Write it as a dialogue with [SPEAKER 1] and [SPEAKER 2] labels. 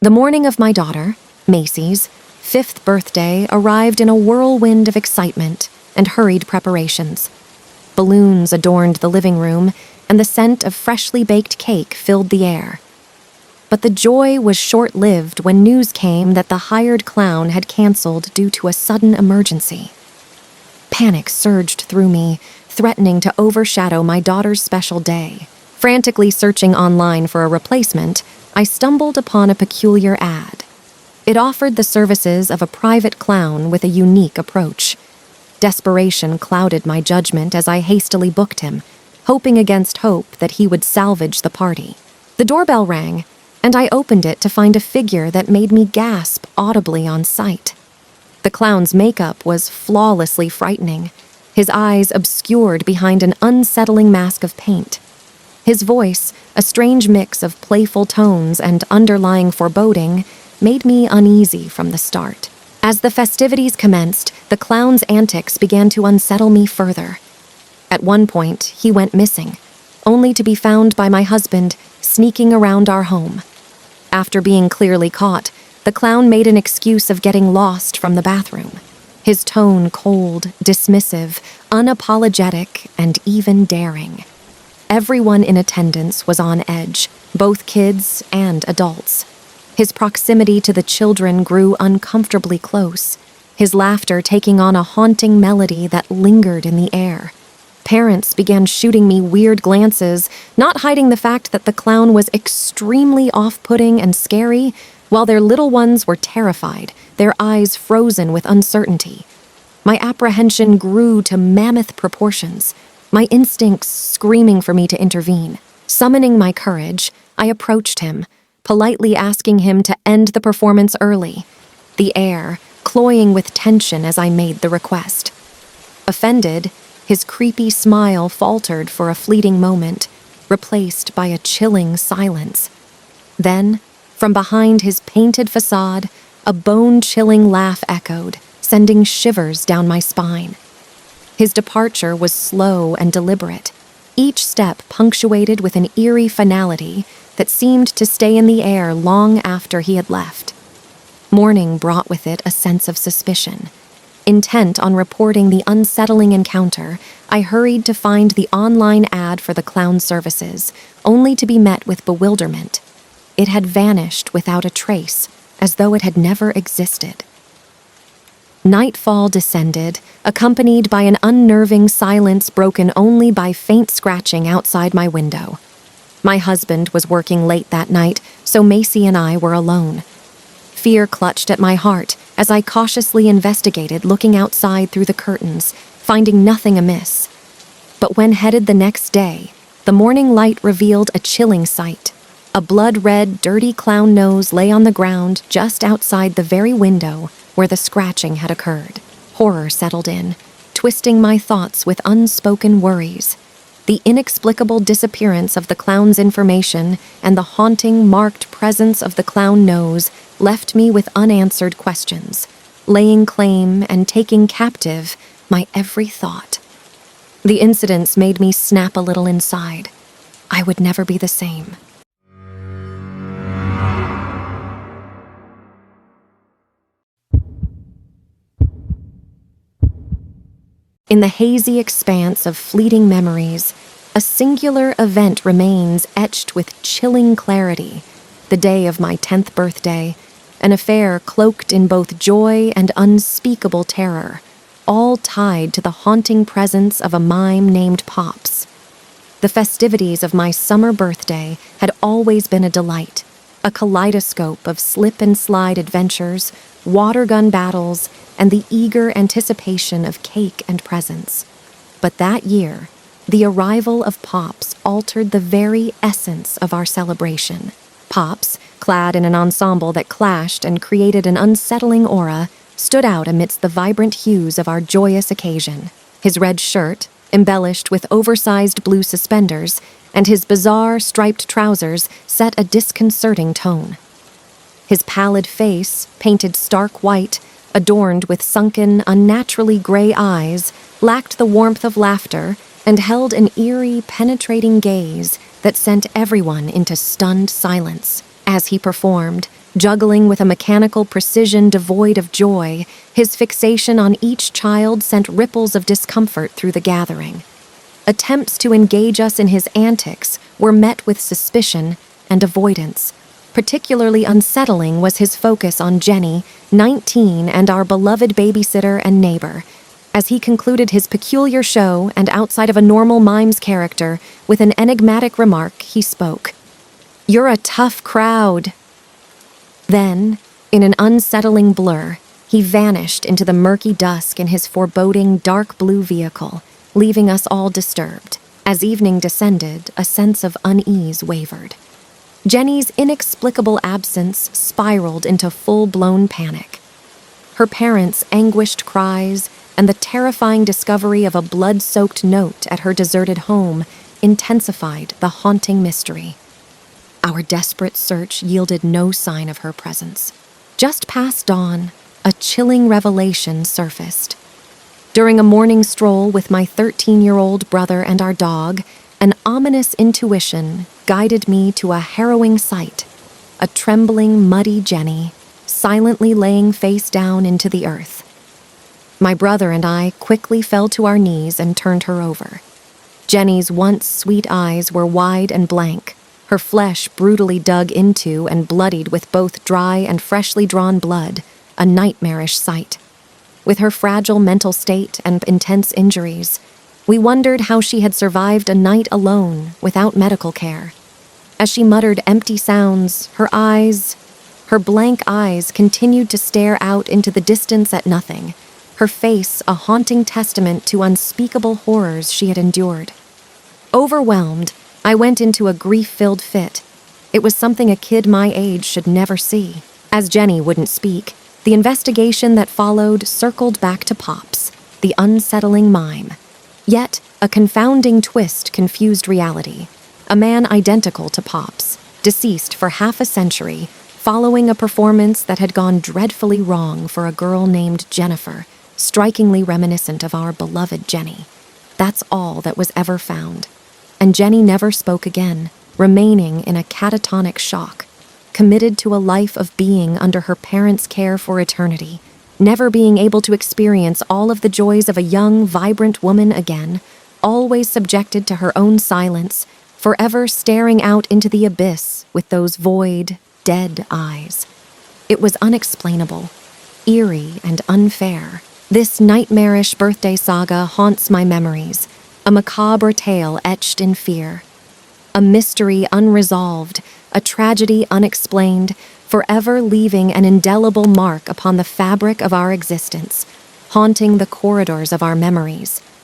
[SPEAKER 1] The morning of my daughter, Macy's, 5th birthday arrived in a whirlwind of excitement and hurried preparations. Balloons adorned the living room, and the scent of freshly baked cake filled the air. But the joy was short-lived when news came that the hired clown had canceled due to a sudden emergency. Panic surged through me, threatening to overshadow my daughter's special day. Frantically searching online for a replacement, I stumbled upon a peculiar ad. It offered the services of a private clown with a unique approach. Desperation clouded my judgment as I hastily booked him, hoping against hope that he would salvage the party. The doorbell rang, and I opened it to find a figure that made me gasp audibly on sight. The clown's makeup was flawlessly frightening, his eyes obscured behind an unsettling mask of paint. His voice, a strange mix of playful tones and underlying foreboding, made me uneasy from the start. As the festivities commenced, the clown's antics began to unsettle me further. At one point, he went missing, only to be found by my husband sneaking around our home. After being clearly caught, the clown made an excuse of getting lost from the bathroom. His tone cold, dismissive, unapologetic, and even daring. Everyone in attendance was on edge, both kids and adults. His proximity to the children grew uncomfortably close, his laughter taking on a haunting melody that lingered in the air. Parents began shooting me weird glances, not hiding the fact that the clown was extremely off-putting and scary, while their little ones were terrified, their eyes frozen with uncertainty. My apprehension grew to mammoth proportions, my instincts screaming for me to intervene. Summoning my courage, I approached him, politely asking him to end the performance early, the air cloying with tension as I made the request. Offended, his creepy smile faltered for a fleeting moment, replaced by a chilling silence. Then, from behind his painted facade, a bone-chilling laugh echoed, sending shivers down my spine. His departure was slow and deliberate, each step punctuated with an eerie finality that seemed to stay in the air long after he had left. Morning brought with it a sense of suspicion. Intent on reporting the unsettling encounter, I hurried to find the online ad for the clown's services, only to be met with bewilderment. It had vanished without a trace, as though it had never existed. Nightfall descended, accompanied by an unnerving silence broken only by faint scratching outside my window. My husband was working late that night, so Macy and I were alone. Fear clutched at my heart as I cautiously investigated, looking outside through the curtains, finding nothing amiss. But when headed the next day, the morning light revealed a chilling sight. A blood-red, dirty clown nose lay on the ground just outside the very window where the scratching had occurred. Horror settled in, twisting my thoughts with unspoken worries. The inexplicable disappearance of the clown's information and the haunting, marked presence of the clown nose left me with unanswered questions, laying claim and taking captive my every thought. The incidents made me snap a little inside. I would never be the same. In the hazy expanse of fleeting memories, a singular event remains etched with chilling clarity. The day of my 10th birthday, an affair cloaked in both joy and unspeakable terror, all tied to the haunting presence of a mime named Pops. The festivities of my summer birthday had always been a delight, a kaleidoscope of slip-and-slide adventures, water gun battles, and the eager anticipation of cake and presents. But that year, the arrival of Pops altered the very essence of our celebration. Pops, clad in an ensemble that clashed and created an unsettling aura, stood out amidst the vibrant hues of our joyous occasion. His red shirt, embellished with oversized blue suspenders, and his bizarre striped trousers set a disconcerting tone. His pallid face, painted stark white, adorned with sunken, unnaturally gray eyes, lacked the warmth of laughter and held an eerie, penetrating gaze that sent everyone into stunned silence. As he performed, Juggling with a mechanical precision devoid of joy, his fixation on each child sent ripples of discomfort through the gathering. Attempts to engage us in his antics were met with suspicion and avoidance. Particularly unsettling was his focus on Jenny, 19, and our beloved babysitter and neighbor, as he concluded his peculiar show and outside of a normal mime's character, with an enigmatic remark, he spoke. "You're a tough crowd." Then, in an unsettling blur, he vanished into the murky dusk in his foreboding dark blue vehicle, leaving us all disturbed. As evening descended, a sense of unease wavered. Jenny's inexplicable absence spiraled into full-blown panic. Her parents' anguished cries and the terrifying discovery of a blood-soaked note at her deserted home intensified the haunting mystery. Our desperate search yielded no sign of her presence. Just past dawn, a chilling revelation surfaced. During a morning stroll with my 13-year-old brother and our dog, an ominous intuition guided me to a harrowing sight, a trembling, muddy Jenny, silently laying face down into the earth. My brother and I quickly fell to our knees and turned her over. Jenny's once sweet eyes were wide and blank, her flesh brutally dug into and bloodied with both dry and freshly drawn blood, a nightmarish sight. With her fragile mental state and intense injuries, we wondered how she had survived a night alone without medical care. As she muttered empty sounds, her blank eyes continued to stare out into the distance at nothing, her face a haunting testament to unspeakable horrors she had endured. Overwhelmed, I went into a grief-filled fit. It was something a kid my age should never see. As Jenny wouldn't speak, the investigation that followed circled back to Pops, the unsettling mime. Yet, a confounding twist confused reality. A man identical to Pops, deceased for half a century, following a performance that had gone dreadfully wrong for a girl named Jennifer, strikingly reminiscent of our beloved Jenny. That's all that was ever found. And Jenny never spoke again, remaining in a catatonic shock, committed to a life of being under her parents' care for eternity, never being able to experience all of the joys of a young, vibrant woman again, always subjected to her own silence, forever staring out into the abyss with those void, dead eyes. It was unexplainable, eerie, and unfair. This nightmarish birthday saga haunts my memories, a macabre tale etched in fear. A mystery unresolved, a tragedy unexplained, forever leaving an indelible mark upon the fabric of our existence, haunting the corridors of our memories,